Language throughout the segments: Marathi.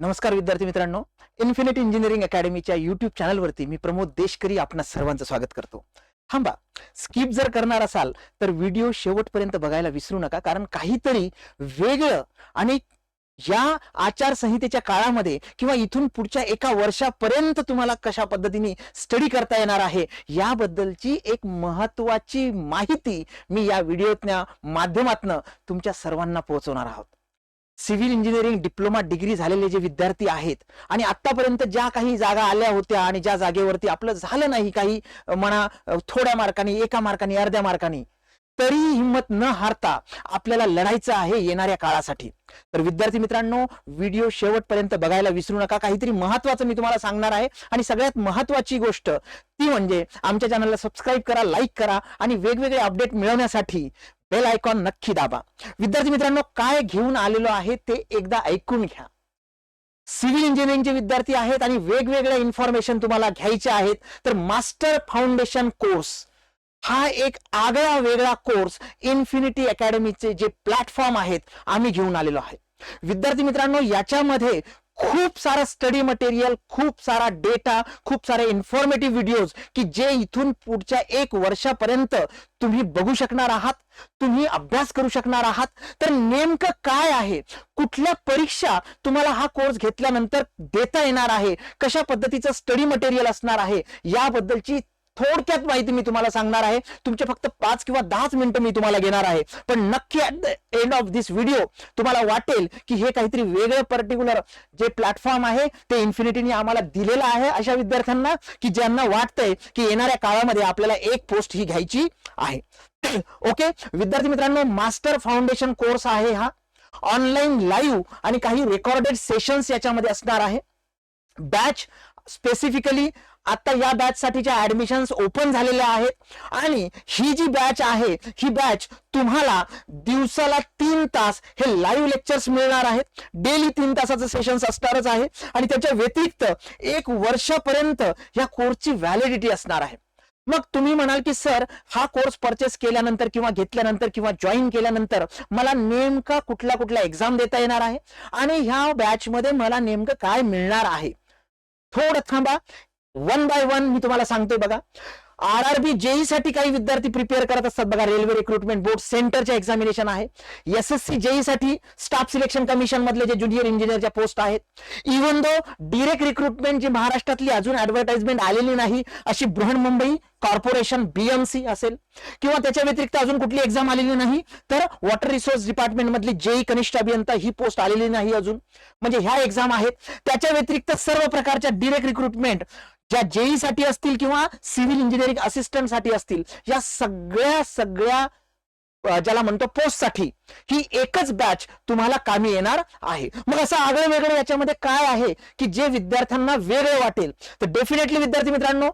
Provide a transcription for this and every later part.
नमस्कार विद्यार्थी मित्रांनो, इन्फिनिटी इंजिनिअरिंग अकॅडमीच्या युट्यूब चॅनलवरती मी प्रमोद देशकरी आपणा सर्वांचं स्वागत करतो. थांबा, स्किप जर करणार असाल तर व्हिडिओ शेवटपर्यंत बघायला विसरू नका, कारण काहीतरी वेगळं आणि या आचारसंहितेच्या काळामध्ये किंवा इथून पुढच्या एका वर्षापर्यंत तुम्हाला कशा पद्धतीने स्टडी करता येणार आहे याबद्दलची एक महत्त्वाची माहिती मी या व्हिडिओच्या माध्यमातून तुमच्या सर्वांना पोहोचवणार आहोत. सिव्हिल इंजिनिअरिंग डिप्लोमा डिग्री झालेले जे विद्यार्थी आहेत आणि आतापर्यंत ज्या काही जागा आल्या होत्या आणि ज्या जागेवरती आपलं झालं नाही, काही म्हणा थोड्या मार्कांनी, एका मार्कांनी, अर्ध्या मार्कांनी, तरी हिंमत न हारता आपल्याला लढायचं आहे येणाऱ्या काळासाठी. तर विद्यार्थी मित्रांनो, व्हिडिओ शेवटपर्यंत बघायला विसरू नका. काहीतरी महत्त्वाचं मी तुम्हाला सांगणार आहे आणि सगळ्यात महत्त्वाची गोष्ट ती म्हणजे आमच्या चॅनलला सबस्क्राईब करा, लाईक करा आणि वेगवेगळे अपडेट मिळवण्यासाठी बेल आयकॉन नक्की दाबा. विद्यार्थी मित्रांनो, काय घेऊन आलेलो आहे ते एकदा ऐकून घ्या. सिव्हिल इंजिनिअरिंगचे विद्यार्थी आहेत आणि वेगवेगळ्या इन्फॉर्मेशन तुम्हाला घ्यायच्या आहेत, तर मास्टर फाउंडेशन कोर्स हा एक आगळा वेगळा कोर्स इन्फिनिटी अकॅडमीचे जे प्लॅटफॉर्म आहेत आम्ही घेऊन आलेलो आहे. विद्यार्थी मित्रांनो, याच्यामध्ये खूप सारा स्टडी मटेरियल, खूप सारा डेटा, खूप सारे इन्फॉर्मेटिव्ह व्हिडिओज की जे इथून पुढच्या एक वर्षापर्यंत तुम्ही बघू शकणार आहात, तुम्ही अभ्यास करू शकणार आहात. तर नेमकं काय आहे, कुठल्या परीक्षा तुम्हाला हा कोर्स घेतल्यानंतर देता येणार आहे, कशा पद्धतीचं स्टडी मटेरियल असणार आहे, याबद्दलची थोडक्यात माहिती मी तुम्हाला सांगणार आहे. तुमचे फक्त 5 किंवा 10 मिनिटं मी तुम्हाला घेणार आहे, पण नक्की at the end of this video तुम्हाला वाटेल की हे काहीतरी वेगळं पर्टिक्युलर जे प्लॅटफॉर्म आहे ते इन्फिनिटीने आम्हाला दिलेलं आहे अशा विद्यार्थ्यांना की ज्यांना वाटतंय की येणाऱ्या काळामध्ये आपल्याला एक पोस्ट ही घ्यायची आहे. ओके विद्यार्थी मित्रांनो, मास्टर फाउंडेशन कोर्स आहे हा. ऑनलाईन लाईव्ह आणि काही रेकॉर्डेड सेशन्स याच्यामध्ये असणार आहे. बॅच स्पेसिफिकली आता या बॅच साठीच्या ऍडमिशन्स ओपन झालेल्या आहेत आणि ही जी बॅच आहे ही बॅच तुम्हाला दिवसाला 3 तास हे लाईव्ह लेक्चर्स मिळणार आहेत. डेली 3 तासाचं सेशन्स असणारच आहे आणि त्याच्या व्यतिरिक्त 1 वर्षापर्यंत या कोर्सची व्हॅलिडिटी असणार आहे. मग तुम्ही म्हणाल की सर, हा कोर्स परचेस केल्यानंतर किंवा घेतल्यानंतर किंवा जॉईन केल्यानंतर मला नेमका कुठला एक्झाम देता येणार आहे आणि ह्या बॅच मध्ये मला नेमकं काय मिळणार आहे. थोडं थांबा, वन बाय वन मी तुम्हाला सांगतोय. बघा, आरआरबी जेई साठी काही विद्यार्थी प्रिपेअर करत असतात. बघा, रेल्वे रिक्रुटमेंट बोर्ड सेंटरचे एक्झामिनेशन आहे. एसएससी जेई साठी स्टाफ सिलेक्शन कमिशन मधले जे ज्युनियर इंजिनियरच्या पोस्ट आहेत. इव्हन दो डायरेक्ट रिक्रुटमेंट जी महाराष्ट्रातली अजून ऍडव्हर्टाइजमेंट आलेली नाही अशी बृहन्मुंबई कॉर्पोरेशन बीएमसी असेल किंवा त्याच्या व्यतिरिक्त अजून कुठली एक्झाम आलेली नाही, तर वॉटर रिसोर्स डिपार्टमेंट मधली जेई कनिष्ठ अभियंता ही पोस्ट आलेली नाही अजून, म्हणजे ह्या एक्झाम आहेत. त्याच्या व्यतिरिक्त सर्व प्रकारच्या डायरेक्ट रिक्रुटमेंट ज्या जेई साठी असतील किंवा सिव्हिल इंजिनिअरिंग असिस्टंट साठी असतील, या सगळ्या ज्याला म्हणतो पोस्ट साठी ही एकच बॅच तुम्हाला कामी येणार आहे. मग असं आगळं वेगळं याच्यामध्ये काय आहे की जे विद्यार्थ्यांना वेगळं वाटेल, तर डेफिनेटली विद्यार्थी मित्रांनो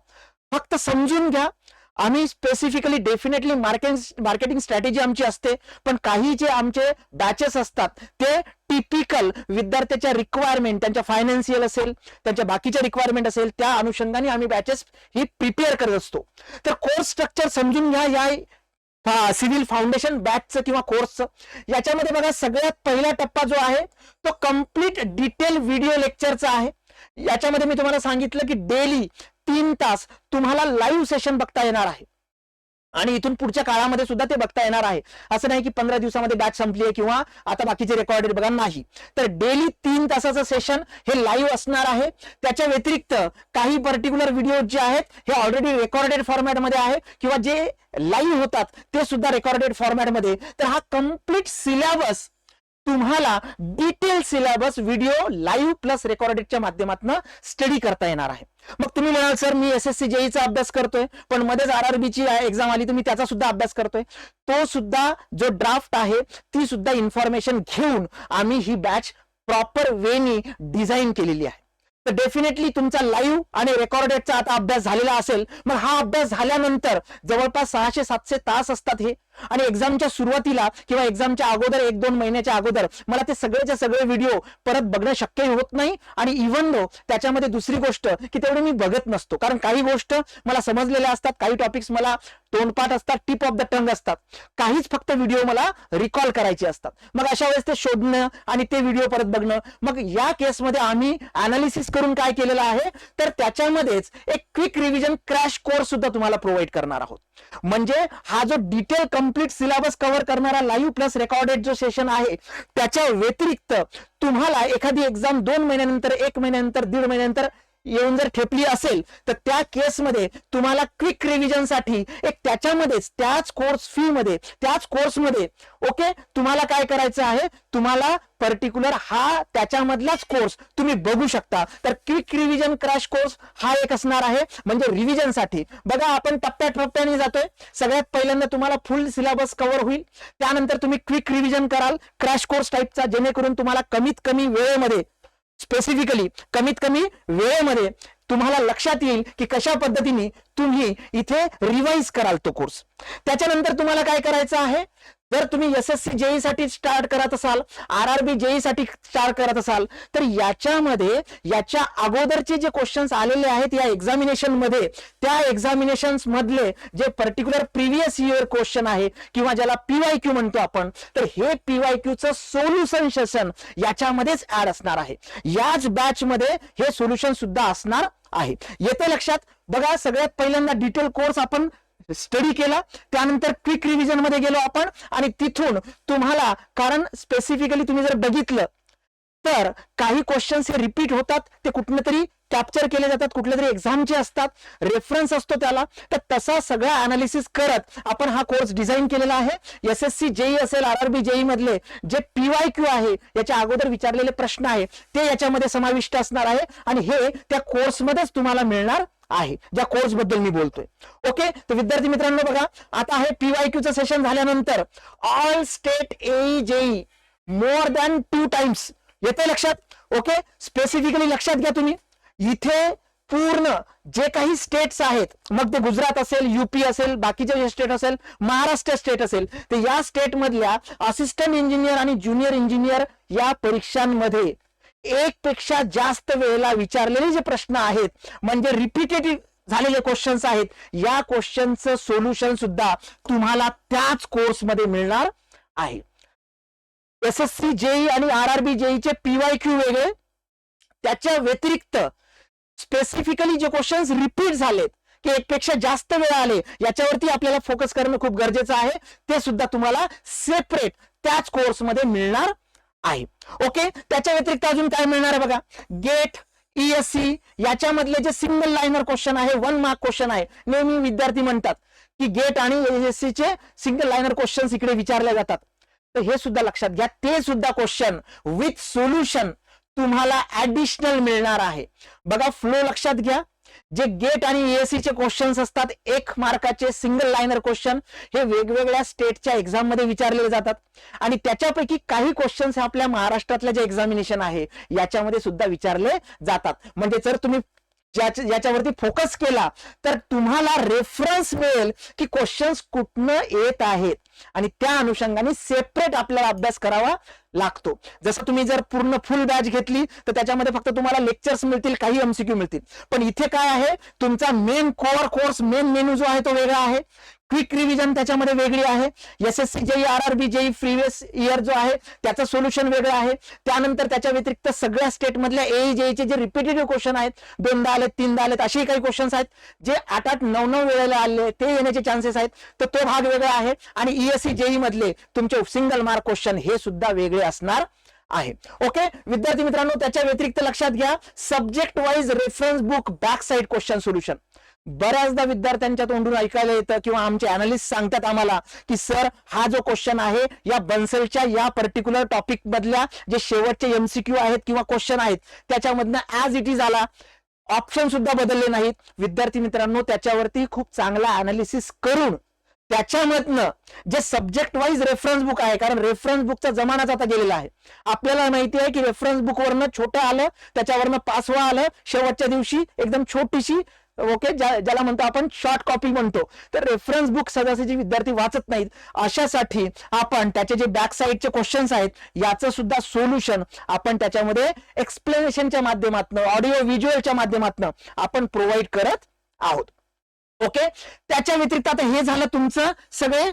फक्त समजून घ्या. आम्ही स्पेसिफिकली डेफिनेटली मार्केटिंग स्ट्रॅटेजी आमची असते, पण काही जे आमचे बॅचेस असतात ते टिपिकल विद्यार्थ्याच्या रिक्वायरमेंट, त्यांच्या फायनान्शियल असेल, त्यांच्या बाकीच्या रिक्वायरमेंट असेल, त्या अनुषंगाने आम्ही बॅचेस ही प्रिपेअर करत असतो. तर कोर्स स्ट्रक्चर समजून घ्या या सिव्हिल फाउंडेशन बॅचचं किंवा कोर्सचं. याच्यामध्ये बघा, सगळ्यात पहिला टप्पा जो आहे तो कम्प्लीट डिटेल व्हिडिओ लेक्चरचा आहे. याच्यामध्ये मी तुम्हाला सांगितलं की डेली 3 तास तुम्हाला लाईव्ह सेशन बघता येणार आहे आणि इथून पुढच्या काळामध्ये सुद्धा ते बघता येणार आहे. असं नाही की 15 दिवसामध्ये बॅच संपली आहे किंवा आता बाकीचे रेकॉर्डेड बघा, नाही. तर डेली 3 तासाचं सेशन हे लाईव्ह असणार आहे. त्याच्या व्यतिरिक्त काही पर्टिक्युलर व्हिडिओ जे आहेत हे ऑलरेडी रेकॉर्डेड फॉर्मॅटमध्ये आहे किंवा जे लाईव्ह होतात ते सुद्धा रेकॉर्डेड फॉर्मॅटमध्ये. तर हा कम्प्लीट सिलेबस तुम्हाला detail syllabus video live plus रेकॉर्डेडच्या माध्यमातून स्टडी करता येणार आहे. मग तुम्ही म्हणाल सर, मी एसएससी जेईचा अभ्यास करतोय पण मध्येच आरआरबीची एक्झाम आली तर मी त्याचा सुद्धा अभ्यास करतोय. तो सुद्धा जो ड्राफ्ट आहे ती सुद्धा इन्फॉर्मेशन घेऊन आम्ही ही बॅच प्रॉपर वेनी डिझाईन केलेली आहे. तर डेफिनेटली तुमचा लाईव्ह आणि रेकॉर्डेडचा आता अभ्यास झालेला असेल. मग हा अभ्यास झाल्यानंतर जवळपास 600-700 तास असतात हे आणि एक्झामच्या सुरुवातीला किंवा एक्झामच्या अगोदर 1-2 महिन्याच्या अगोदर मला ते सगळेच्या सगळे व्हिडिओ परत बघणं शक्य होत नाही. आणि इव्हन दो त्याच्यामध्ये दुसरी गोष्ट की तेवढे मी बघत नसतो, कारण काही गोष्ट मला समजलेल्या असतात, काही टॉपिक्स मला तोंडपाठ असतात, टिप ऑफ द टंग असतात, काहीच फक्त व्हिडिओ मला रिकॉल करायचे असतात. मग अशा वेळेस ते शोधणं आणि ते व्हिडिओ परत बघणं. मग या केसमध्ये आम्ही अनालिसिस करून काय केलेलं आहे, तर त्याच्यामध्येच एक क्विक रिव्हिजन क्रॅश कोर्स सुद्धा तुम्हाला प्रोव्हाइड करणार आहोत. म्हणजे हा जो डिटेल कंप्लीट सिलेबस कव्हर करणारा लाईव्ह प्लस रेकॉर्डेड जो सेशन आहे, त्याच्या व्यतिरिक्त तुम्हाला एखादी एक्झाम 2 महिन्यानंतर, 1 महिन्यानंतर, 1.5 महिन्यानंतर येऊन जर ठेपली असेल तर त्या केसमध्ये तुम्हाला क्विक रिव्हिजन साठी एक त्याच्यामध्येच त्याच कोर्स फी मध्ये, त्याच कोर्समध्ये ओके तुम्हाला काय करायचं आहे, तुम्हाला पर्टिक्युलर हा त्याच्यामधलाच कोर्स तुम्ही बघू शकता. तर क्विक रिव्हिजन क्रॅश कोर्स हा एक असणार आहे. म्हणजे रिव्हिजन साठी बघा आपण टप्प्याटप्प्याने जातोय. सगळ्यात पहिल्यांदा तुम्हाला फुल सिलेबस कव्हर होईल, त्यानंतर तुम्ही क्विक रिव्हिजन कराल क्रॅश कोर्स टाईपचा, जेणेकरून तुम्हाला कमीत कमी वेळेमध्ये, स्पेसिफिकली कमीत कमी वेळेमध्ये तुम्हाला लक्षात येईल की कशा पद्धतीने तुम्ही इथे रिवाइज कराल तो कोर्स. त्याच्यानंतर तुम्हाला काय करायचं आहे, जर तुम्ही SSC JEE साठी स्टार्ट करत असाल, RRB JEE साठी स्टार्ट करत असाल, तर याच्यामध्ये याच्या अगोदरचे जे क्वेश्चन्स आलेले आहेत या एक्झामिनेशन मध्ये, त्या एक्झामिनेशन्स मधले जे पर्टिक्युलर प्रिव्हियस इयर क्वेश्चन आहे किंवा ज्याला PYQ म्हणतो आपण, तर हे PYQ चं सोल्युशन सेशन याच्यामध्येच ऍड असणार आहे. याच बॅच मध्ये हे सोल्युशन सुद्धा असणार आहे. येते लक्षात. बघा सगळ्यात पहिल्यांदा डिटेल कोर्स आपण स्टडी केला, त्यानंतर क्विक रिव्हिजन मध्ये गेलो आपण, आणि तिथून तुम्हाला, कारण स्पेसिफिकली तुम्ही जर बघितलं तर काही क्वेश्चन्स हे रिपीट होतात, ते कुठले तरी कॅप्चर केले जातात, कुठल्या तरी एक्झामचे असतात, रेफरन्स असतो त्याला. तर तसा सगळा अनालिसिस करत आपण हा कोर्स डिझाईन केलेला आहे. SSC JEE असेल, RRB JEE मधले जे PYQ आहे, याच्या अगोदर विचारलेले प्रश्न आहे, ते याच्यामध्ये समाविष्ट असणार आहे. आणि हे त्या कोर्समध्येच तुम्हाला मिळणार आहे, ज्या कोर्स बद्दल मी बोलतोय. ओके, तर विद्यार्थी मित्रांनो बघा, आता हे PYQ चं सेशन झाल्यानंतर all state AE JEE more than 2 times येते लक्षात. ओके, स्पेसिफिकली लक्षात घ्या तुम्ही, इथे पूर्ण जे काही स्टेट्स आहेत, मग ते गुजरात असेल, UP असेल, बाकीचे जे स्टेट असेल, महाराष्ट्र स्टेट असेल, तर या स्टेट मधल्या असिस्टंट इंजिनियर आणि ज्युनियर इंजिनियर या परीक्षांमध्ये एक पेक्षा जास्त वेळेला विचारलेले जे प्रश्न आहेत, म्हणजे रिपीटेटिव्ह झालेले क्वेश्चन्स आहेत, या क्वेश्चनचं सोल्युशन सुद्धा तुम्हाला त्याच कोर्समध्ये मिळणार आहे. SSC JEE आणि RRB JEE चे PYQ वेगळे, त्याच्या व्यतिरिक्त स्पेसिफिकली जे क्वेश्चन्स रिपीट झालेत की एकपेक्षा जास्त वेळा आले, याच्यावरती आपल्याला फोकस करणं खूप गरजेचं आहे. ते सुद्धा तुम्हाला सेपरेट त्याच कोर्समध्ये मिळणार आहे. ओके, त्याच्या व्यतिरिक्त अजून काय मिळणार आहे बघा, गेट, ESC याच्यामधले जे सिंगल लाइनर क्वेश्चन आहे, 1 मार्क क्वेश्चन आहे. नेहमी विद्यार्थी म्हणतात की गेट आणि ESC चे सिंगल लाइनर क्वेश्चन्स इकडे विचारले जातात, तर हे सुद्धा लक्षात घ्या, ते सुद्धा क्वेश्चन विथ सोल्युशन तुम्हाला ऍडिशनल मिळणार आहे. बघा फ्लो लक्षात घ्या, जे गेट आणि ESC चे क्वेश्चन्स असतात 1 मार्काचे सिंगल लाइनर क्वेश्चन, हे वेगवेगळ्या स्टेटच्या एक्झाम मध्ये विचारले जातात. आणि त्याच्यापैकी काही क्वेश्चन्स हे आपल्या महाराष्ट्रातलं जे एक्झामिनेशन आहे याच्यामध्ये सुद्धा विचारले जातात. म्हणजे जर तुम्ही याच्यावरती फोकस केला तर तुम्हाला रेफरन्स मिळेल की क्वेश्चन्स कुठनं येत आहेत, आणि त्या अनुषंगाने सेपरेट आपल्याला अभ्यास करावा लागतो. जसं तुम्ही जर पूर्ण फुल बॅच घेतली तर त्याच्यामध्ये फक्त तुम्हाला लेक्चर्स मिळतील, काही MCQ मिळतील. पण इथे काय आहे, तुमचा main core course, main menu जो आहे तो वेगळा आहे, क्विक रिव्हिजन त्याच्यामध्ये वेगळी आहे, SSC JEE RRB JEE previous year जो आहे त्याचं सोल्युशन वेगळं आहे. त्यानंतर त्याच्या व्यतिरिक्त सगळ्या स्टेट मधल्या AE JEE चे जे रिपीटेटिव्ह क्वेश्चन आहेत, 2दा आलेत, 3दा आलेत, असे काही क्वेश्चन्स आहेत जे 8-8, 9-9 वेळेला आले, ते येण्याचे चान्सेस आहेत, तर तो भाग वेगळा आहे. आणि ESC JEE मधले तुमचे सिंगल मार्क क्वेश्चन हे सुद्धा वेगळे असणार आहे. ओके विद्यार्थी मित्रांनो, त्याच्या व्यतिरिक्त लक्षात घ्या, subject wise reference book back side question solution. बऱ्याचदा विद्यार्थ्यांच्या तोंडून ऐकायला येतं किंवा आमचे अनालिस्ट सांगतात आम्हाला की सर हा जो क्वेश्चन आहे या बन्सलच्या या पर्टिक्युलर टॉपिक मधल्या जे शेवटचे MCQ आहेत किंवा क्वेश्चन आहेत त्याच्यामधनं ऍज इट इज आला, ऑप्शन सुद्धा बदलले नाहीत. विद्यार्थी मित्रांनो, त्याच्यावरती खूप चांगला अनालिसिस करून त्याच्यामधनं जे सब्जेक्ट वाईज रेफरन्स बुक आहे, कारण रेफरन्स बुकचा जमानाच आता गेलेला आहे. आपल्याला माहिती आहे की रेफरन्स बुक वरनं छोटं आलं, त्याच्यावरनं 5वा आलं, शेवटच्या दिवशी एकदम छोटीशी ओके, ज्याला म्हणतो आपण शॉर्ट कॉपी म्हणतो, तर रेफरन्स बुक सहजासहजी विद्यार्थी वाचत नाहीत. अशासाठी आपण त्याचे जे बॅक साईडचे क्वेश्चन्स आहेत याचं सुद्धा सोल्युशन आपण त्याच्यामध्ये एक्सप्लेनेशनच्या माध्यमातून, ऑडिओ व्हिज्युअलच्या माध्यमातून आपण प्रोव्हाइड करत आहोत. ओके, त्याच्या व्यतिरिक्त आता हे झालं तुमचं सगळे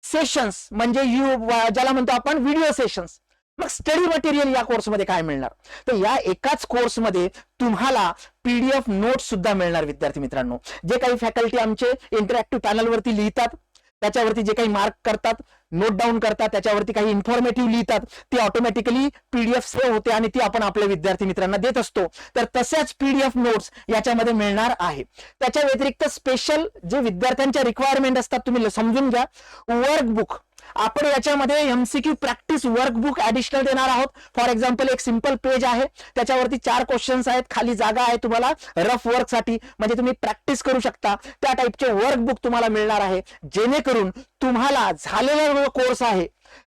सेशन्स, म्हणजे ज्याला म्हणतो आपण व्हिडिओ सेशन्स. मग स्टडी मटेरियल या कोर्समध्ये काय मिळणार, तर या एकाच कोर्समध्ये तुम्हाला पीडीएफ नोट्स सुद्धा मिळणार विद्यार्थी मित्रांनो. जे काही फॅकल्टी आमचे इंटरॅक्टिव्ह पॅनलवरती लिहितात, त्याच्यावरती जे काही मार्क करतात, नोट डाऊन करतात, त्याच्यावरती काही इन्फॉर्मेटिव्ह लिहितात, ती ऑटोमॅटिकली पीडीएफ सेव्ह होते आणि ती आपण आपल्या विद्यार्थी मित्रांना देत असतो. तर तशाच पीडीएफ नोट्स याच्यामध्ये मिळणार आहे. त्याच्या व्यतिरिक्त स्पेशल जे विद्यार्थ्यांच्या रिक्वायरमेंट असतात, तुम्ही समजून घ्या. वर्कबुक आपण याच्यामध्ये एमसीक्यू प्रॅक्टिस वर्कबुक ऍडिशनल देणार आहोत. फॉर एक्झाम्पल एक सिंपल पेज आहे, त्याच्यावरती 4 क्वेश्चन्स आहेत, खाली जागा आहे तुम्हाला रफ वर्क साठी, म्हणजे तुम्ही प्रॅक्टिस करू शकता. त्या टाईपचे वर्कबुक तुम्हाला मिळणार आहे, जेणेकरून तुम्हाला झालेला जो कोर्स आहे,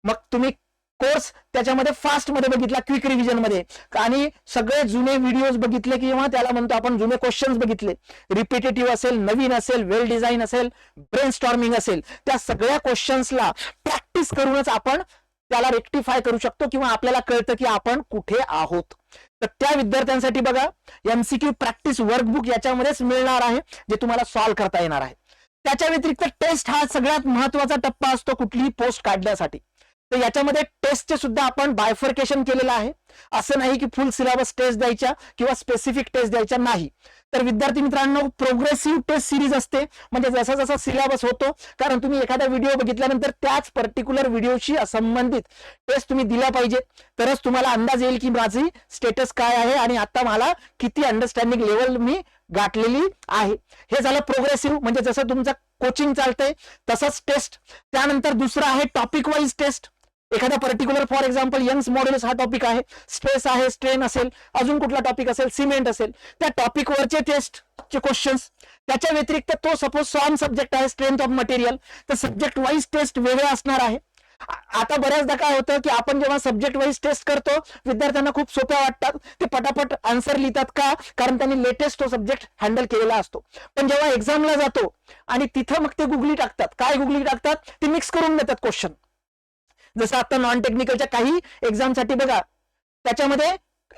मग तुम्ही कोर्स त्याच्यामध्ये फास्ट मध्ये बघितला, क्विक रिव्हिजन मध्ये, आणि सगळे जुने व्हिडिओज बघितले किंवा त्याला म्हणतो आपण जुने क्वेश्चन्स बघितले, रिपिटेटिव्ह असेल, नवीन असेल, वेल डिझाईन असेल, ब्रेन स्टॉर्मिंग असेल, त्या सगळ्या क्वेश्चन्सला प्रॅक्टिस करूनच आपण त्याला रेक्टिफाय करू शकतो किंवा आपल्याला कळतं की आपण कुठे आहोत. तर त्या विद्यार्थ्यांसाठी बघा एमसीक्यू प्रॅक्टिस वर्कबुक याच्यामध्येच मिळणार आहे, जे तुम्हाला सॉल्व्ह करता येणार आहे. त्याच्या व्यतिरिक्त टेस्ट हा सगळ्यात महत्वाचा टप्पा असतो कुठलीही पोस्ट काढण्यासाठी. तर याच्यामध्ये टेस्टचे सुद्धा आपण बायफर्केशन केलेलं आहे. असं नाही की फुल सिलेबस टेस्ट द्यायच्या किंवा स्पेसिफिक टेस्ट द्यायच्या नाही. तर विद्यार्थी मित्रांनो, प्रोग्रेसिव्ह टेस्ट सिरीज असते, म्हणजे जसा जसा सिलेबस होतो, कारण तुम्ही एखादा व्हिडिओ बघितल्यानंतर त्याच पर्टिक्युलर व्हिडिओशी संबंधित टेस्ट तुम्ही दिला पाहिजे, तरच तुम्हाला अंदाज येईल की माझी स्टेटस काय आहे आणि आता मला किती अंडरस्टँडिंग लेवल मी गाठलेली आहे. हे झालं प्रोग्रेसिव्ह, म्हणजे जसं तुमचं कोचिंग चालतंय तसंच टेस्ट. त्यानंतर दुसरं आहे टॉपिक वाईज टेस्ट. एखादा particular for example Young's modulus हा टॉपिक आहे, स्ट्रेस आहे, स्ट्रेन असेल, अजून कुठला टॉपिक असेल, सिमेंट असेल, त्या टॉपिकवरचे टेस्टचे क्वेश्चन्स. त्याच्या व्यतिरिक्त तो सपोज सॉन सब्जेक्ट आहे, स्ट्रेंथ ऑफ मटेरियल, तर सब्जेक्ट वाईज टेस्ट वेगळे असणार आहे. आता बऱ्याचदा काय होतं की आपण जेव्हा सब्जेक्ट वाईज टेस्ट करतो, विद्यार्थ्यांना खूप सोप्या वाटतात, ते पटापट आन्सर लिहितात. का? कारण त्यांनी लेटेस्ट तो सब्जेक्ट हँडल केलेला असतो. पण जेव्हा एक्झामला जातो आणि तिथं मग ते गुगली टाकतात. काय गुगली टाकतात? ते मिक्स करून देतात क्वेश्चन. जसं आता नॉन टेक्निकलच्या काही एक्झामसाठी बघा, त्याच्यामध्ये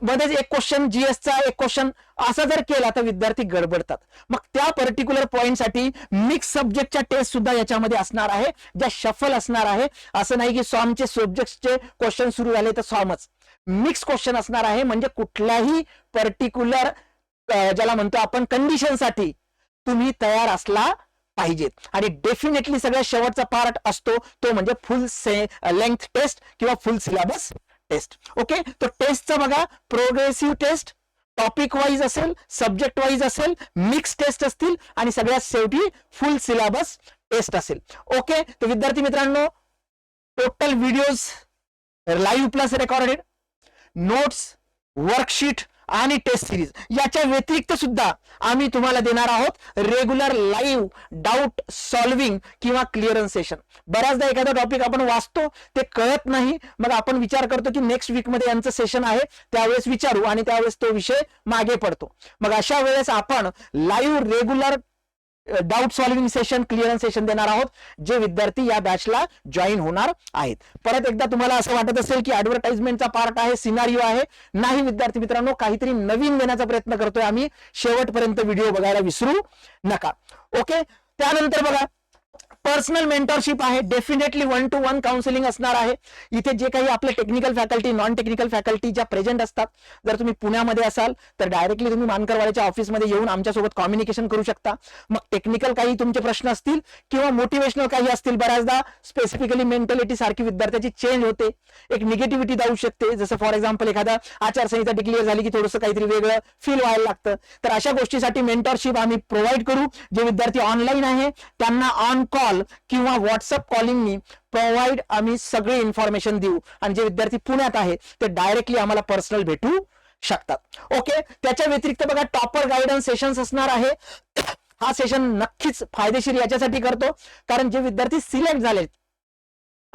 मध्येच एक क्वेश्चन जीएसचा, एक क्वेश्चन असा जर केला तर विद्यार्थी गडबडतात. मग त्या पर्टिक्युलर पॉइंटसाठी मिक्स सब्जेक्टच्या टेस्ट सुद्धा याच्यामध्ये असणार आहे, ज्या शफल असणार आहे. असं नाही की सॉमचे सब्जेक्टचे क्वेश्चन सुरू झाले तर सॉमच, मिक्स क्वेश्चन असणार आहे. म्हणजे कुठल्याही पर्टिक्युलर ज्याला म्हणतो आपण कंडिशनसाठी तुम्ही तयार असला पाहिजेत. आणि डेफिनेटली सगळ्यात शेवटचा पार्ट असतो तो म्हणजे फुल लेंथ टेस्ट किंवा फुल सिलेबस टेस्ट. ओके, तो टेस्टचा बघा, प्रोग्रेसिव्ह टेस्ट टॉपिक वाईज असेल, सब्जेक्ट वाईज असेल, मिक्स टेस्ट असतील आणि सगळ्यात शेवटी फुल सिलेबस टेस्ट असेल. ओके, तर विद्यार्थी मित्रांनो, total videos live plus recorded, notes, worksheet आणि टेस्ट सिरीज याच्या व्यतिरिक्त सुद्धा आम्ही तुम्हाला देणार आहोत रेग्युलर लाईव्ह डाऊट सॉल्व्हिंग किंवा क्लिअरन्स सेशन. बऱ्याचदा एखादा टॉपिक आपण वाचतो, ते कळत नाही, मग आपण विचार करतो की नेक्स्ट वीक मध्ये यांचं सेशन आहे, त्यावेळेस विचारू, आणि त्यावेळेस तो विषय मागे पडतो. मग अशा वेळेस आपण live regular doubt solving session, clearance session देणार आहोत, जे विद्यार्थी या बॅचला जॉईन होणार आहेत. परत एकदा तुम्हाला असं वाटत असेल की ऍडव्हर्टाइजमेंटचा पार्ट आहे, सिनारिओ आहे, नाही विद्यार्थी मित्रांनो, काहीतरी नवीन देण्याचा प्रयत्न करतोय आम्ही. शेवटपर्यंत व्हिडिओ बघायला विसरू नका. ओके, त्यानंतर बघा पर्सनल मेंटरशिप आहे, डेफिनेटली 1-to-1 काउन्सिलिंग असणार आहे. इथे जे काही आपले technical faculty, non technical faculty ज्या प्रेझेंट असतात, जर तुम्ही पुण्यामध्ये असाल तर डायरेक्टली तुम्ही मानकरवाड्याच्या ऑफिसमध्ये येऊन आमच्यासोबत कम्युनिकेशन करू शकता. मग टेक्निकल काही तुमचे प्रश्न असतील किंवा मोटिवेशनल काही असतील, बऱ्याचदा स्पेसिफिकली मेंटॅलिटी सारखी विद्यार्थ्याची चेंज होते, एक निगेटिव्हिटी जाऊ शकते. जसं फॉर एक्झाम्पल एखादा आचारसंहिता डिक्लेअर झाली की थोडंसं काहीतरी वेगळं फील व्हायला लागतं. तर अशा गोष्टीसाठी मेंटरशिप आम्ही प्रोव्हाइड करू. जे विद्यार्थी ऑनलाईन आहे त्यांना ऑन कॉल किंवा व्हॉट्सअप कॉलिंगनी प्रोव्हाइड आम्ही सगळी इन्फॉर्मेशन देऊ, आणि जे विद्यार्थी पुण्यात आहेत ते डायरेक्टली आम्हाला पर्सनल भेटू शकतात. ओके, त्याच्या व्यतिरिक्त बघा टॉपर गायडन्स सेशन्स असणार आहे. हा सेशन नक्कीच फायदेशीर याच्यासाठी करतो कारण जे विद्यार्थी सिलेक्ट झालेत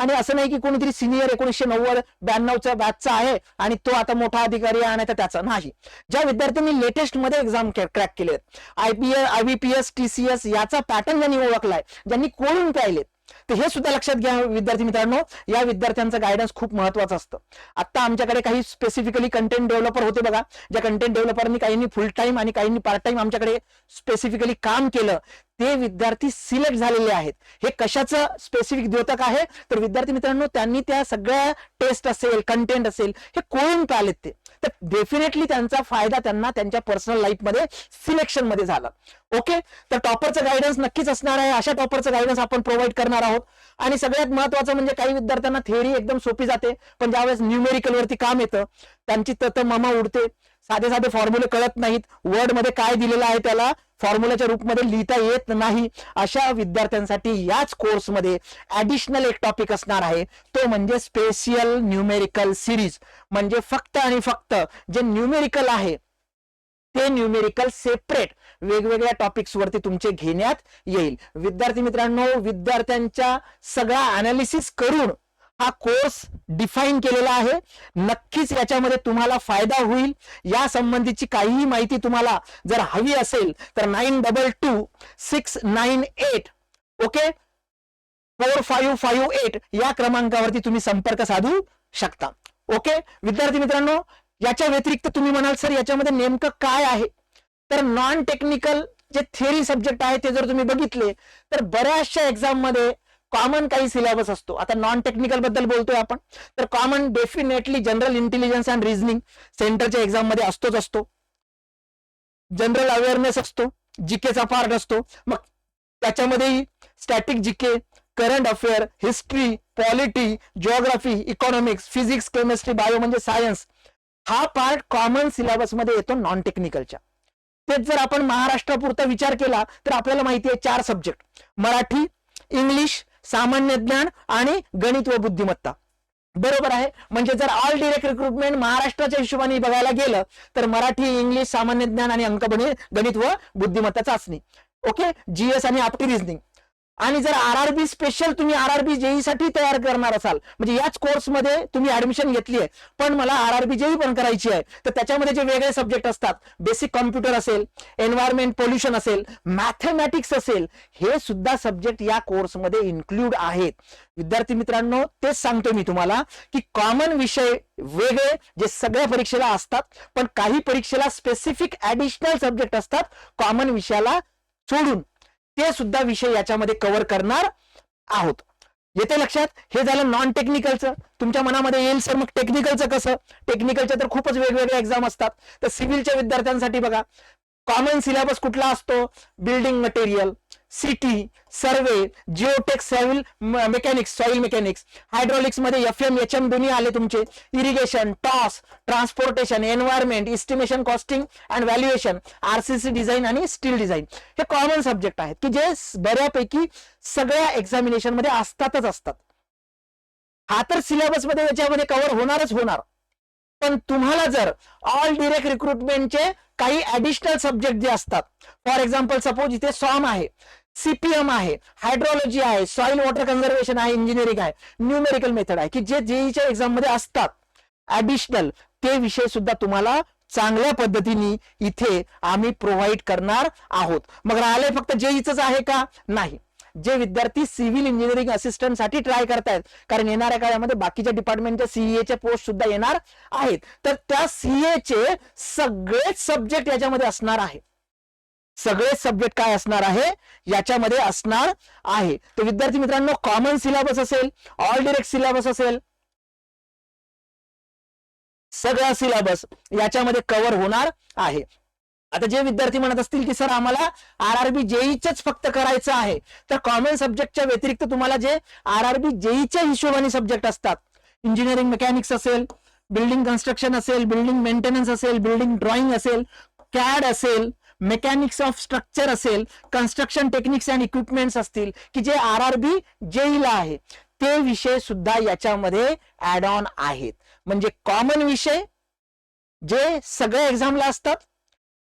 आणि असं नाही की कोणीतरी सिनियर 1990-92चा बॅचचा आहे आणि तो आता मोठा अधिकारी आहे आणि त्याचा नाही. ज्या विद्यार्थ्यांनी लेटेस्ट मध्ये एक्झाम क्रॅक केले, IBPS TCS याचा पॅटर्न ज्यांनी ओळखलाय, ज्यांनी कोडून पाहिलेत, तर हे सुद्धा लक्षात घ्या विद्यार्थी मित्रांनो, या विद्यार्थ्यांचं गायडन्स खूप महत्वाचं असतं. आता आमच्याकडे काही स्पेसिफिकली कंटेंट डेव्हलपर होते बघा, ज्या कंटेंट डेव्हलपरनी काहींनी फुल टाइम आणि काहींनी पार्ट टाइम आमच्याकडे स्पेसिफिकली काम केलं, ते विद्यार्थी सिलेक्ट झालेले आहेत. हे कशाचं स्पेसिफिक द्योतक आहे, तर विद्यार्थी मित्रांनो त्यांनी त्या सगळ्या टेस्ट असेल, कंटेंट असेल, हे कोळून पाहिलेत ते, तर डेफिनेटली त्यांचा फायदा त्यांना त्यांच्या पर्सनल लाईफ मध्ये सिलेक्शन मध्ये झाला. ओके, तर टॉपरचं गायडन्स नक्कीच असणार आहे. अशा टॉपरचं गायडन्स आपण प्रोव्हाइड करणार आहोत. आणि सगळ्यात महत्वाचं म्हणजे काही विद्यार्थ्यांना थेअरी एकदम सोपी जाते, पण ज्यावेळेस न्यूमेरिकल वरती काम येतं त्यांची ममा उडते, साधे साधे फॉर्म्युले कळत नाहीत, वर्ड मध्ये काय दिलेलं आहे त्याला फॉर्म्युलाच्या रूपमध्ये लिहिता येत नाही, अशा विद्यार्थ्यांसाठी याच कोर्समध्ये ऍडिशनल एक टॉपिक असणार आहे, तो म्हणजे स्पेशल न्यूमेरिकल सिरीज. म्हणजे फक्त आणि फक्त जे न्यूमेरिकल आहे ते न्यूमेरिकल सेपरेट वेगवेगळ्या टॉपिक्स वरती तुमचे घेण्यात येईल. विद्यार्थी मित्रांनो, विद्यार्थ्यांच्या सगळा अनालिसिस करून हा कोर्स डिफाईन केलेला आहे. नक्कीच याच्यामध्ये तुम्हाला फायदा होईल. या संबंधीची काहीही माहिती तुम्हाला जर हवी असेल तर 922698 ओके 4558 या क्रमांकावरती तुम्ही संपर्क साधू शकता. ओके विद्यार्थी मित्रांनो, याच्या व्यतिरिक्त तुम्ही म्हणाल सर याच्यामध्ये नेमकं काय आहे, तर नॉन टेक्निकल जे थिअरी सब्जेक्ट आहे ते जर तुम्ही बघितले तर बऱ्याचशा एक्झाम मध्ये कॉमन काही सिलेबस असतो. आता नॉन टेक्निकल बद्दल बोलतोय आपण, तर common definitely general intelligence and reasoning सेंटरच्या एक्झाम मध्ये असतो. जनरल अवेअरनेस असतो, जीकेचा पार्ट असतो, मग त्याच्यामध्येही static GK, current affair, history, polity, geography, economics, physics, chemistry, bio म्हणजे सायन्स, हा पार्ट कॉमन सिलेबस मध्ये येतो नॉन टेक्निकलच्या. तेच जर आपण महाराष्ट्रापुरता विचार केला तर आपल्याला माहिती आहे 4 सब्जेक्ट, मराठी, इंग्लिश, सामान्य ज्ञान आणि गणित व बुद्धिमत्ता. बरोबर आहे. म्हणजे जर ऑल डिरेक्ट रिक्रुटमेंट महाराष्ट्राच्या हिशोबाने बघायला गेलं तर मराठी, इंग्लिश, सामान्य ज्ञान आणि गणित व बुद्धिमत्ता चाचणी, ओके, जीएस आणि आपटी रिझनिंग. आणि जर आरआरबी स्पेशल तुम्ही आरआरबी जेई साठी तयार करणार असाल, म्हणजे याच कोर्समध्ये तुम्ही ऍडमिशन घेतली आहे पण मला आरआरबी जेई पण करायची आहे, तर त्याच्यामध्ये जे वेगळे सब्जेक्ट असतात, बेसिक कॉम्प्युटर असेल, एन्व्हायरमेंट पोल्युशन असेल, मॅथमॅटिक्स असेल, हे सुद्धा सब्जेक्ट या कोर्समध्ये इन्क्लूड आहेत. विद्यार्थी मित्रांनो, तेच सांगतो मी तुम्हाला की कॉमन विषय वेगळे जे सगळ्या परीक्षेला असतात, पण काही परीक्षेला स्पेसिफिक ऍडिशनल सब्जेक्ट असतात कॉमन विषयाला सोडून, ते सुद्धा विषय याच्यामध्ये कव्हर करणार आहोत. येते लक्षात? हे झालं नॉन टेक्निकलचं. तुमच्या मनामध्ये येईल सर मग टेक्निकलचं कसं? टेक्निकलच्या तर खूपच वेगवेगळे एक्झाम असतात. तर सिव्हिलच्या विद्यार्थ्यांसाठी बघा कॉमन सिलेबस कुठला असतो, building material, city, survey, geotech, soil mechanics, soil mechanics, hydraulics मध्ये FM HM दोन्ही आले तुमचे, irrigation, TOS, transportation, environment, estimation, costing and valuation, RCC design आणि स्टील डिझाईन, हे कॉमन सब्जेक्ट आहेत की जे बऱ्यापैकी सगळ्या एक्झामिनेशन मध्ये असतातच असतात. हा तर सिलेबस मध्ये याच्यामध्ये कव्हर होणारच होणार. पण तुम्हाला जर ऑल डिरेक्ट रिक्रुटमेंटचे काही ऍडिशनल सब्जेक्ट जे असतात, फॉर एक्झाम्पल सपोज इथे सॉम आहे, CPM आहे, हायड्रोलॉजी आहे, सॉइल वॉटर कन्झर्वेशन आहे, इंजिनिअरिंग आहे, न्यूमेरिकल मेथड आहे, की जे जेईच्या एक्झाम मध्ये असतात ऍडिशनल, ते विषय सुद्धा तुम्हाला चांगल्या पद्धतीने इथे आम्ही प्रोव्हाइड करणार आहोत. मग राहिले फक्त जेईच आहे का? नाही. जे विद्यार्थी सिव्हिल इंजिनिअरिंग असिस्टंट साठी ट्राय करतायत, कारण येणाऱ्या काळामध्ये बाकीच्या डिपार्टमेंटच्या CA चे पोस्ट सुद्धा येणार आहेत, तर त्या CA चे सगळेच सब्जेक्ट याच्यामध्ये असणार आहे. सगळे सब्जेक्ट काय असणार आहे याच्यामध्ये असणार आहे. तर विद्यार्थी मित्रांनो, कॉमन सिलेबस असेल, ऑल डिरेक्ट सिलेबस असेल, सगळा सिलेबस याच्यामध्ये कव्हर होणार आहे. आता जे विद्यार्थी म्हणत असतील की सर आम्हाला आरआरबी जेईच फक्त करायचं आहे, तर कॉमन सब्जेक्टच्या व्यतिरिक्त तुम्हाला जे आरआरबी जेईच्या हिशोबाने सब्जेक्ट असतात, इंजिनिअरिंग मेकॅनिक्स असेल, बिल्डिंग कन्स्ट्रक्शन असेल, बिल्डिंग मेंटेनन्स असेल, बिल्डिंग ड्रॉइंग असेल, कॅड असेल, मेकॅनिक्स ऑफ स्ट्रक्चर असेल, कन्स्ट्रक्शन टेक्निक्स अँड इक्विपमेंट्स असतील, की जे आरआरबी जेईला आहे, ते विषय सुद्धा याच्यामध्ये ऍड ऑन आहेत. म्हणजे कॉमन विषय जे सगळ्या एक्झामला असतात,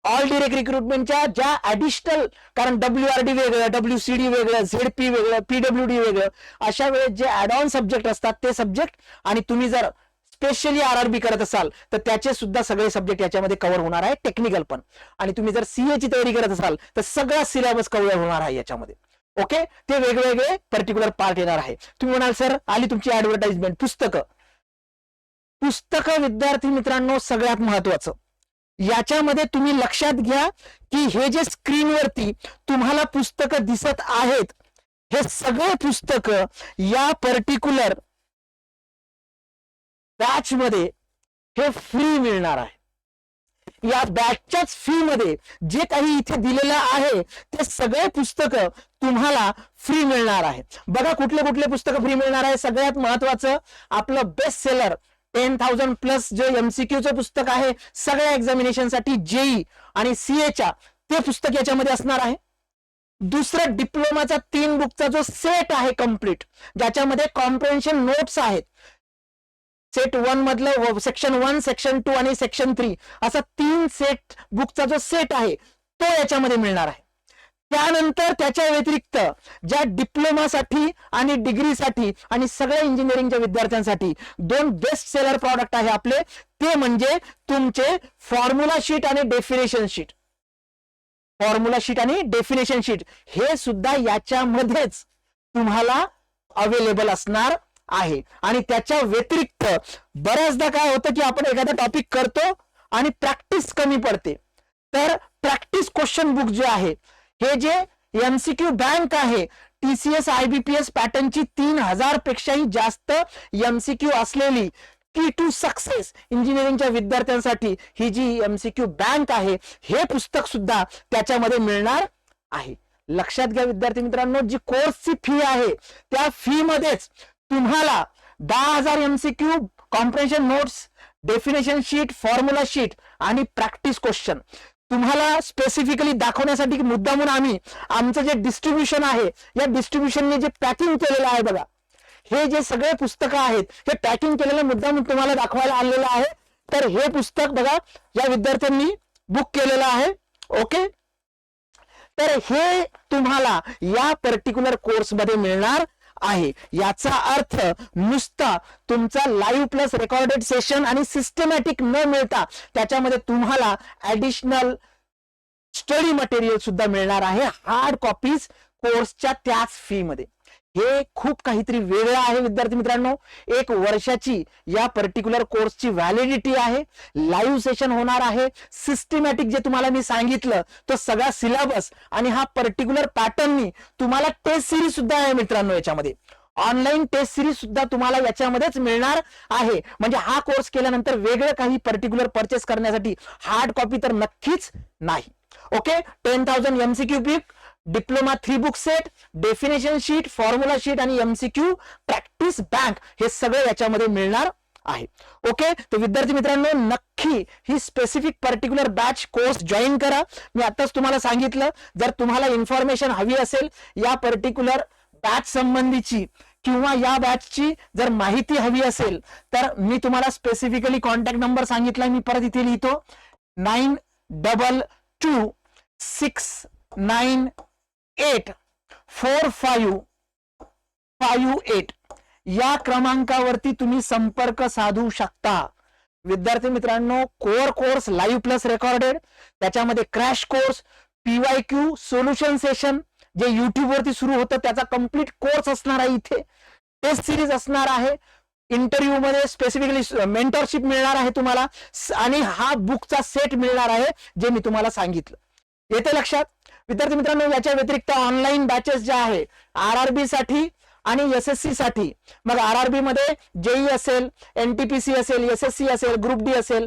ऑल डिरेक्ट रिक्रुटमेंटच्या ज्या ऍडिशनल, कारण WRD वेगळं, WCD वेगळं, ZP वेगळं, PWD वेगळं, अशा वेळेस जे ऍड ऑन सब्जेक्ट असतात ते सब्जेक्ट, आणि तुम्ही जर स्पेशली RRB करत असाल तर त्याचे सुद्धा सगळे सब्जेक्ट याच्यामध्ये कव्हर होणार आहे, टेक्निकल पण. आणि तुम्ही जर CA ची तयारी करत असाल तर सगळा सिलेबस कव्हर होणार आहे याच्यामध्ये. ओके, ते वेगवेगळे पर्टिक्युलर पार्ट येणार आहे. तुम्ही म्हणाल सर आली तुमची ऍडव्हर्टाइजमेंट, पुस्तकं विद्यार्थी मित्रांनो सगळ्यात महत्वाचं. याच्यामध्ये तुम्ही लक्षात घ्या की हे जे स्क्रीनवरती तुम्हाला पुस्तकं दिसत आहेत, हे सगळे पुस्तकं या पर्टिक्युलर बॅच मध्ये हे फ्री मिळणार आहे. या बॅचच्याच फी मध्ये जे काही इथे दिलेलं आहे ते सगळे पुस्तकं तुम्हाला फ्री मिळणार आहे. बघा कुठले कुठले पुस्तकं फ्री मिळणार आहे. सगळ्यात महत्वाचं आपलं बेस्ट सेलर 10,000 प्लस जे MCQचं पुस्तक आहे सगळ्या एक्झामिनेशन साठी, JEE आणि CA ते पुस्तक याच्यामध्ये असणार आहे. दुसरं डिप्लोमाचा 3 बुकचा जो सेट आहे कम्प्लीट, ज्याच्यामध्ये कॉम्प्रिहेन्शन नोट्स आहेत. सेट 1 मधलं सेक्शन 1, सेक्शन 2 आणि सेक्शन 3 असा 3 सेट बुकचा जो सेट आहे तो याच्यामध्ये मिळणार आहे. त्यानंतर त्याच्या व्यतिरिक्त ज्या डिप्लोमासाठी आणि डिग्रीसाठी आणि सगळ्या इंजिनिअरिंगच्या विद्यार्थ्यांसाठी 2 बेस्ट सेलर प्रॉडक्ट आहे आपले, ते म्हणजे तुमचे फॉर्म्युला शीट आणि डेफिनेशन शीट. फॉर्म्युला शीट आणि डेफिनेशन शीट हे सुद्धा याच्यामध्येच तुम्हाला अवेलेबल असणार आहे. आणि त्याच्या व्यतिरिक्त बऱ्याचदा काय होतं की आपण एखादा टॉपिक करतो आणि प्रॅक्टिस कमी पडते, तर प्रॅक्टिस क्वेश्चन बुक जे आहे, हे जे MCQ बँक आहे, TCS IBPS पॅटर्नची 3000 पेक्षाही जास्त MCQ असलेली की टू सक्सेस इंजिनिअरिंगच्या विद्यार्थ्यांसाठी ही जी MCQ बँक आहे, हे पुस्तक सुद्धा त्याच्यामध्ये मिळणार आहे. लक्षात घ्या विद्यार्थी मित्रांनो, जी कोर्सची फी आहे त्या फी मध्येच तुम्हाला 10,000 MCQ, comprehension notes, definition sheet, formula sheet आणि प्रॅक्टिस क्वेश्चन तुम्हाला स्पेसिफिकली दाखवण्यासाठी मुद्दामून आम्ही आमचं जे डिस्ट्रीब्युशन आहे, या डिस्ट्रीब्युशनने जे पॅकिंग केलेलं आहे बघा, हे जे सगळे पुस्तकं आहेत हे पॅकिंग केलेलं मुद्दामून तुम्हाला दाखवायला आलेलं आहे. तर हे पुस्तक बघा या विद्यार्थ्यांनी बुक केलेलं आहे. ओके, तर हे तुम्हाला या पर्टिक्युलर कोर्समध्ये मिळणार आहे. याचा अर्थ नुसता तुमचा लाईव्ह प्लस रेकॉर्डेड सेशन आणि सिस्टमॅटिक न मिळता त्याच्यामध्ये तुम्हाला ऍडिशनल स्टडी मटेरियल सुद्धा मिळणार आहे, हार्ड कॉपीज कोर्सच्या त्याच फी मध्ये. हे खूप काहीतरी वेगळं आहे विद्यार्थी मित्रांनो. 1 वर्षाची या पर्टिक्युलर कोर्सची व्हॅलिडिटी आहे, लाईव्ह सेशन होणार आहे, सिस्टमॅटिक जे तुम्हाला मी सांगितलं तो सगळा सिलेबस, आणि हा पर्टिक्युलर पॅटर्ननी तुम्हाला टेस्ट सिरीज सुद्धा आहे मित्रांनो. याच्यामध्ये ऑनलाईन टेस्ट सिरीज सुद्धा तुम्हाला याच्यामध्येच मिळणार आहे. म्हणजे हा कोर्स केल्यानंतर वेगळं काही पर्टिक्युलर परचेस करण्यासाठी हार्ड कॉपी तर नक्कीच नाही. Okay, 10,000 MCQ book, diploma 3 book set, definition sheet, formula sheet आणि MCQ प्रॅक्टिस बँक हे सगळे याच्यामध्ये मिळणार आहे. ओके, तर विद्यार्थी मित्रांनो नक्की ही specific particular batch course join करा. मी आताच तुम्हाला सांगितलं, जर तुम्हाला इन्फॉर्मेशन हवी असेल या पर्टिक्युलर बॅच संबंधीची किंवा या बॅचची जर माहिती हवी असेल तर मी तुम्हाला स्पेसिफिकली कॉन्टॅक्ट नंबर सांगितलाय, मी परत इथे लिहितो, 9226984558 या क्रमांकावरती तुम्ही संपर्क साधू शकता. विद्यार्थी मित्रांनो, core course live plus recorded, त्याच्यामध्ये crash course, PYQ solution session जे YouTube वरती सुरू होतं त्याचा कंप्लीट कोर्स असणार आहे, इथे टेस्ट सिरीज असणार आहे, इंटरव्ह्यू मध्ये स्पेसिफिकली मेंटरशिप मिळणार आहे तुम्हाला, आणि हा बुकचा सेट मिळणार आहे जे मी तुम्हाला सांगितलं. येते लक्षात विद्यार्थी मित्रांनो. याच्या व्यतिरिक्त ऑनलाईन बॅचेस ज्या आहे RRB साठी आणि SSC साठी, मग RRB मध्ये JEE असेल, NTPC असेल, SSC असेल, ग्रुप D असेल,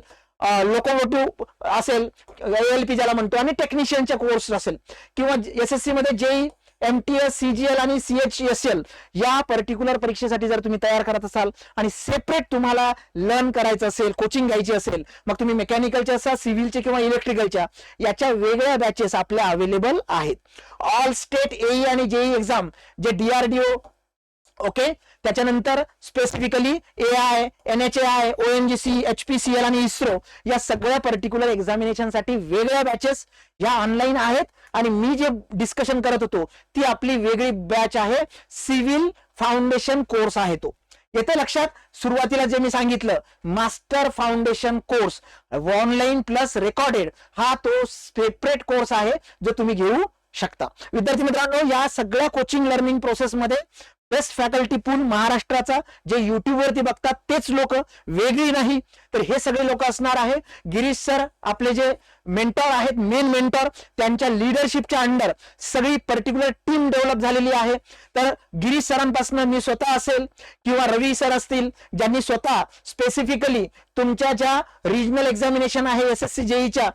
लोकोमोटिव्ह असेल, ALP ज्याला म्हणतो, आणि टेक्निशियनचे कोर्स असेल, किंवा SSC मध्ये JEE, MTS, CGL आणि CHSL या पर्टिक्युलर परीक्षेसाठी जर तुम्ही तयार करत असाल आणि सेपरेट तुम्हाला लर्न करायचं असेल, कोचिंग घ्यायची असेल, मग तुम्ही मेकॅनिकलच्या असा, सिव्हिलचे किंवा इलेक्ट्रिकलच्या, याच्या वेगळ्या बॅचेस आपल्या अवेलेबल आहेत. ऑल स्टेट AE आणि JEE एक्झाम जे DRDO ओके. त्याच्यानंतर specifically AI, NHAI, ONGC, HPCL आणि इस्रो या सगळ्या पर्टिक्युलर एक्झामिनेशनसाठी वेगळ्या बॅचेस या ऑनलाईन आहेत. आणि मी जे डिस्कशन करत होतो ती आपली वेगळी बॅच आहे, सिव्हिल फाउंडेशन कोर्स आहे तो. येते लक्षात. सुरुवातीला जे मी सांगितलं master foundation course online plus recorded हा तो सेपरेट कोर्स आहे जो तुम्ही घेऊ शकता. विद्यार्थी मित्रांनो, या सगळ्या कोचिंग लर्निंग प्रोसेसमध्ये बेस्ट फॅकल्टी पूल महाराष्ट्राचा जे युट्यूब वरती बघतात तेच लोक, वेगळी नाही. तर हे सगळे लोक असणार आहे. गिरीश सर आपले जे मेंटॉर आहेत, मेन मेंटॉर, त्यांच्या लिडरशिपच्या अंडर सगळी पर्टिक्युलर टीम डेव्हलप झालेली आहे. तर गिरीश सरांपासून मी स्वतः असेल किंवा रवी सर असतील ज्यांनी स्वतः स्पेसिफिकली तुमच्या ज्या रिजनल एक्झामिनेशन आहे SSC JEEच्या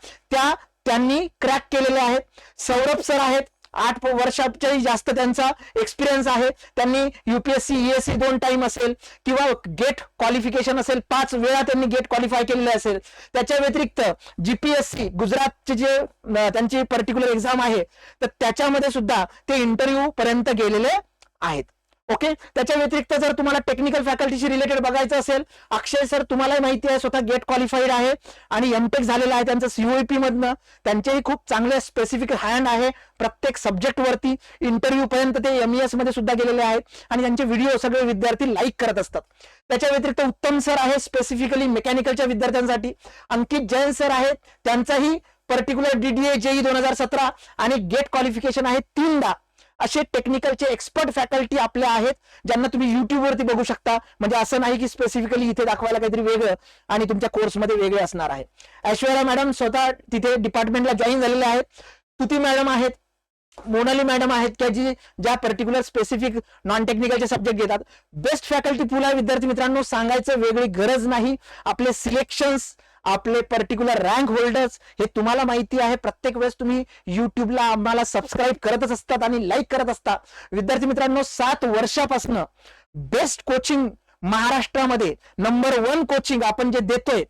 त्यांनी क्रॅक केलेले आहेत. सौरभ सर आहेत, 8 वर्षाच्याही जास्त त्यांचा एक्सपिरियन्स आहे. त्यांनी UPSC ESC 2 टाइम असेल किंवा गेट क्वालिफिकेशन असेल 5 वेळा त्यांनी गेट क्वालिफाय केलेले असेल. त्याच्या व्यतिरिक्त GPSC गुजरातचे जे त्यांची पर्टिक्युलर एक्झाम आहे तर त्याच्यामध्ये सुद्धा ते इंटरव्ह्यू पर्यंत गेलेले आहेत. ओके. त्याच्या व्यतिरिक्त जर तुम्हाला टेक्निकल फॅकल्टीशी रिलेटेड बघायचं असेल, अक्षय सर तुम्हालाही माहिती आहे स्वतः गेट क्वालिफाईड आहे आणि MTech झालेला आहे त्यांचं COEP मधनं. त्यांचेही खूप चांगले स्पेसिफिक हँड आहे प्रत्येक सब्जेक्ट वरती. इंटरव्ह्यू पर्यंत ते MES मध्ये सुद्धा गेलेले आहेत आणि त्यांचे व्हिडिओ सगळे विद्यार्थी लाईक करत असतात. त्याच्या व्यतिरिक्त उत्तम सर आहे स्पेसिफिकली मेकॅनिकलच्या विद्यार्थ्यांसाठी. अंकित जैन सर आहेत, त्यांचाही पर्टिक्युलर DDA JEE 2017 आणि गेट क्वालिफिकेशन आहे 3दा. असे टेक्निकलचे एक्सपर्ट फॅकल्टी आपल्या आहेत ज्यांना तुम्ही युट्यूब वरती बघू शकता. म्हणजे असं नाही की स्पेसिफिकली इथे दाखवायला काहीतरी वेगळं आणि तुमच्या कोर्समध्ये वेगळे असणार आहे. ऐश्वर्या मॅडम स्वतः तिथे डिपार्टमेंटला जॉईन झालेले आहेत. तुती मॅडम आहेत, मोनाली मॅडम आहेत की ज्या पर्टिक्युलर स्पेसिफिक नॉन टेक्निकलचे सब्जेक्ट घेतात. बेस्ट फॅकल्टी पूल आहे विद्यार्थी मित्रांनो, सांगायचं वेगळी गरज नाही. आपले सिलेक्शन्स, आपले पर्टिक्युलर रँक होल्डर्स हे तुम्हाला माहिती आहे. प्रत्येक वेळेस तुम्ही युट्यूबला आम्हाला सबस्क्राईब करतच असतात आणि लाईक करत असतात. विद्यार्थी मित्रांनो, 7 वर्षापासून बेस्ट कोचिंग महाराष्ट्रामध्ये नंबर 1 कोचिंग आपण जे देतोय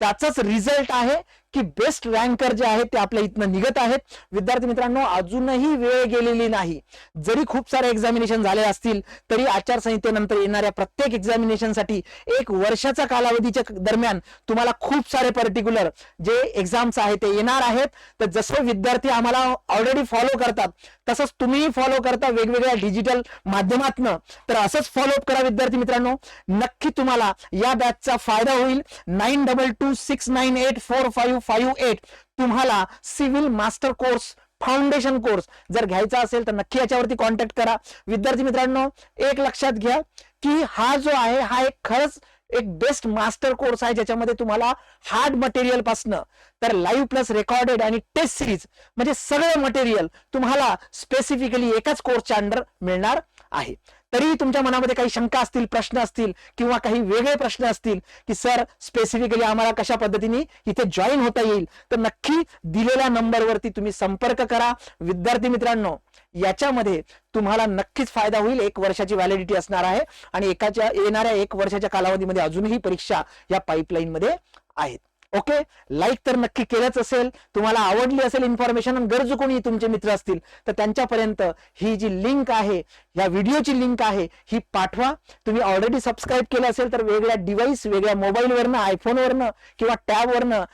त्याचाच रिझल्ट आहे की बेस्ट रँकर जे आहेत ते आपल्या इथनं निघत आहेत. विद्यार्थी मित्रांनो, अजूनही वेळ गेलेली नाही. जरी खूप सारे एक्झामिनेशन झाले असतील तरी आचारसंहितेनंतर येणाऱ्या प्रत्येक एक्झामिनेशनसाठी 1 वर्षाचा कालावधीच्या दरम्यान तुम्हाला खूप सारे पर्टिक्युलर जे एक्झाम्स आहेत ते येणार आहेत. तर जसं विद्यार्थी आम्हाला ऑलरेडी फॉलो करतात तसंच तुम्ही फॉलो करता वेगवेगळ्या डिजिटल माध्यमातनं. तर असंच फॉलोअप करा विद्यार्थी मित्रांनो. नक्की तुम्हाला या बॅचचा फायदा होईल. 9226984558 तुम्हाला civil master course foundation course जर घ्यायचा असेल तर नक्की याच्यावरती कॉन्टॅक्ट करा. विद्यार्थी मित्रांनो, एक लक्षात घ्या की हा जो आहे हा एक खरंच एक बेस्ट मास्टर कोर्स आहे ज्याच्यामध्ये तुम्हाला हार्ड मटेरियल पासनं तर लाईव्ह प्लस रेकॉर्डेड आणि टेस्ट सिरीज म्हणजे सगळं मटेरियल तुम्हाला स्पेसिफिकली एकाच कोर्सच्या अंडर मिळणार आहे. तरी तुमच्या मनामध्ये काही शंका असतील, प्रश्न असतील किंवा काही वेगळे प्रश्न असतील की सर स्पेसिफिकली आम्हाला कशा पद्धतीने इथे जॉईन होता येईल, तर नक्की दिलेल्या नंबरवरती तुम्ही संपर्क करा. विद्यार्थी मित्रांनो, याच्यामध्ये तुम्हाला नक्कीच फायदा होईल. 1 वर्षाची व्हॅलिडिटी असणार आहे आणि येणाऱ्या 1 वर्षाच्या कालावधीमध्ये अजूनही परीक्षा या पाईपलाईन मध्ये आहेत. ओके. लाईक तर नक्की केलंच असेल. तुम्हाला आवडली असेल इन्फॉर्मेशन आणि गरजू कोणी तुमचे मित्र असतील तर त्यांच्यापर्यंत ही जी लिंक आहे, या व्हिडिओची लिंक आहे ही पाठवा. तुम्ही ऑलरेडी सबस्क्राईब केलं असेल तर वेगळ्या डिव्हाइस, वेगळ्या मोबाईलवरनं, आयफोनवरनं किंवा टॅबवरनं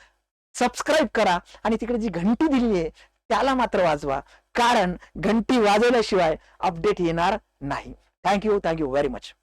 सबस्क्राईब करा आणि तिकडे जी घंटी दिली आहे त्याला मात्र वाजवा, कारण घंटी वाजवल्याशिवाय अपडेट येणार नाही. Thank you very much.